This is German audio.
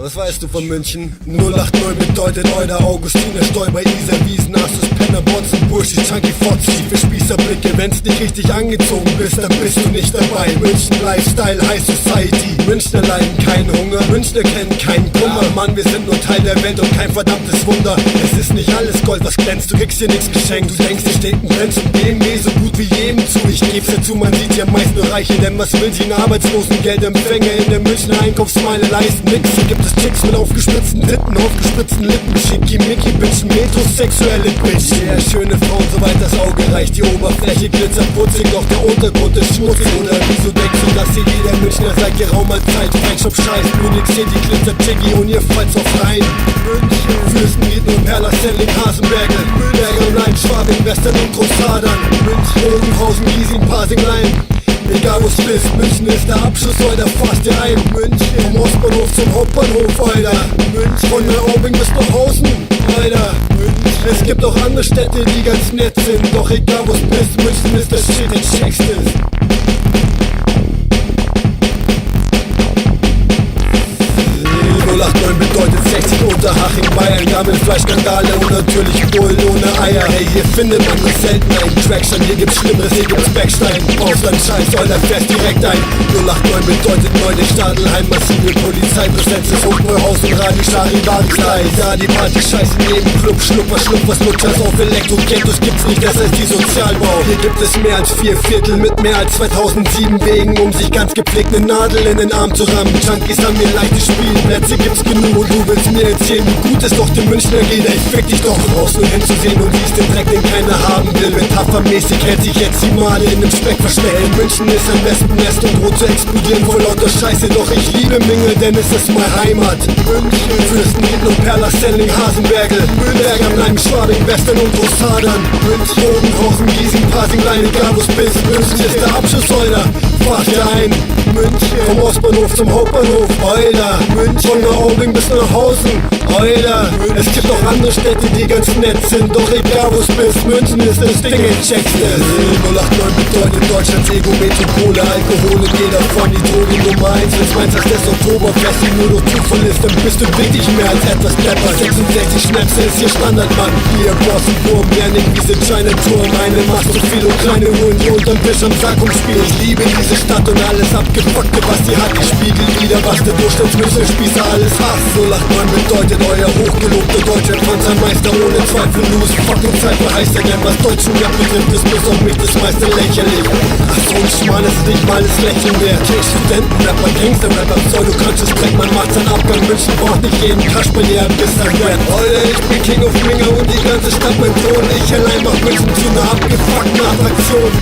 Was weißt du von München? 089 bedeutet Euder, Augustiner, Stoiber, Isar, Wiesen, Assus, Penner, Bonzen, Burschis, Chunky, Fotz, schiefe Spießerblicke. Wenn's nicht richtig angezogen bist, dann bist du nicht dabei. München Lifestyle, High Society. Münchner leiden keinen Hunger, Münchner kennen keinen Kummer. Mann, wir sind nur Teil der Welt und kein verdammtes Wunder. Es ist nicht alles Gold, was glänzt, du kriegst dir nichts geschenkt. Du denkst, dir steht ein Benz und BMW so gut wie jedem zu. Ich geb's dir zu, man sieht ja meist nur Reiche, denn was will sie ein Arbeitslosengeldempfänger in der Münchner Einkaufsmeile leisten? Nix, hier gibt es Chicks mit aufgespitzten Titten, aufgespitzten Lippen, Schickimicki, Bitchen, metrosexuelle Bitch. Ja, schöne Frauen, soweit das Auge reicht, die Oberfläche glitzert putzig, doch der Untergrund ist schmutzig. Oder wieso denkst du, dass hier jeder Münchner seit geraumer Zeit Flagshop scheiß? Munich City, glitzert Tiggy und ihr fallt auf rein. München, Fürstenrieden und Perla, Selling, Hasenbergel, Berger und Lein, Schwabing, Western und Großadern, München, Bogenhausen, Giesing, Pasing-Lein. Egal wo's bist, München ist der Abschluss, Euder, fast dir ein. München, vom Ostbahnhof zum Hauptbahnhof, Euder. München, von Neuaubing bis nach Hausen, Euder. München. Es gibt auch andere Städte, die ganz nett sind, doch egal wo's bist, München ist das Shit, ich checkst es. Bedeutet 60 Unterhaching, Bayern, Gammelfleischskandale und natürlich Bullen ohne Eier. Hey, hier findet man nur selten einen Traction, hier gibt's Schlimmeres, hier gibt's Backstein. Ausland scheiß, Euler fährst direkt ein. 089 bedeutet Neune Stadelheim, massive Polizeipräsenz ist Hochbräuhaus und Radistari, Badistei. Ja, die Party scheiße neben Club, was Lutscher's auf Elektro-Ghettos gibt's nicht, das heißt die Sozialbau. Hier gibt es mehr als 4/4 mit mehr als 2007 Wegen, um sich ganz gepflegt eine Nadel in den Arm zu rammen. Junkies haben hier leichte Spielplätze, gibt's genug. Und du willst mir erzählen, wie gut es doch dem Münchner geht. Ich fick dich doch raus, nur hinzusehen und siehst den Dreck, den keiner haben will. Metaphermäßig hält sich jetzt die Made in dem Speck versteckt. München ist ein Wespennest und droht zu explodieren vor lauter Scheiße. Doch ich liebe Mingel, denn es ist meine Heimat. München, Fürstenrieden und Perla, Selling, Hasenbergel, Berger, Leim, Schwabing, Western und Großadern. München, Bogenhausen, Giesing, Pasing-Lein, egal wo's bist. München ist der Abschluss, Euder, fahr dir ein. München, vom Ostbahnhof zum Hauptbahnhof, Euder. München, von Neuaubing bis nach Hausen, Euder. Es gibt auch andere Städte, die ganz nett sind, doch egal wo's bist, München ist das Ding, ich checkst es. 089 bedeutet Deutschlands Ego-Metropole, Alkohol und jeder von die Droge Nummer 1. Wenn's meinst, dass das Oktoberfest hier nur noch Zufall ist, dann bist du wirklich mehr als etwas Pepper. 66 Schnäpse ist hier Standard, Mann. Bier, Bossen, Wurm, Lerning, diese China-Tour. Meine Macht so viel und kleine Uhren, die unterm Tisch am Sack umspielen. Ich liebe diese Stadt und alles Abgefuckte, was die hat. Ich spiegel wieder, was der Durchschnittsmünchner Spießer alles hasst. 089 bedeutet euer hochgelobter deutscher Panzermeister ohne Zweifel los. Fucking Cypher heißt er, denn was deutschen Rap betrifft, ist bis auf mich das meiste lächerlich. Ach so ein Schmarrn ist nicht mal das Lächeln wert. Studenten, Rapper, Gangster-Rapper, Pseudo-Conscious Dreck, man macht seinen Abgang. München braucht nicht jeden Kasper, der bis ein Rap. Alter, ich bin King of Minger und die ganze Stadt mein Thron. Ich allein mach München zu einer abgefuckten Attraktion.